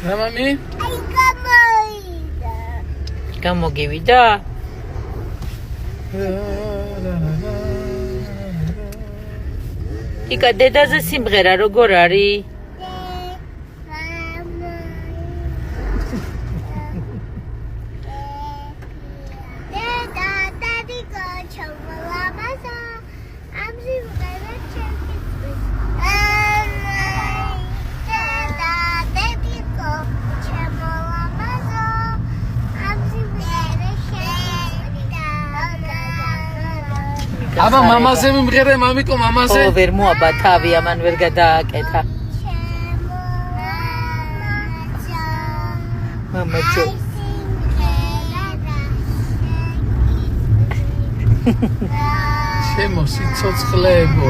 რა მამი? აი გამოვიდა. გამოგივიდა? იკა დედაზე სიმღერა როგორ არის? აბა მამაზე მიმღერე მამიკო მამაზე. ო ვერ მოაბა თავი ამან ვერ გადააკეთა. მამაჩო. ჩემო სიცოცხლეებო.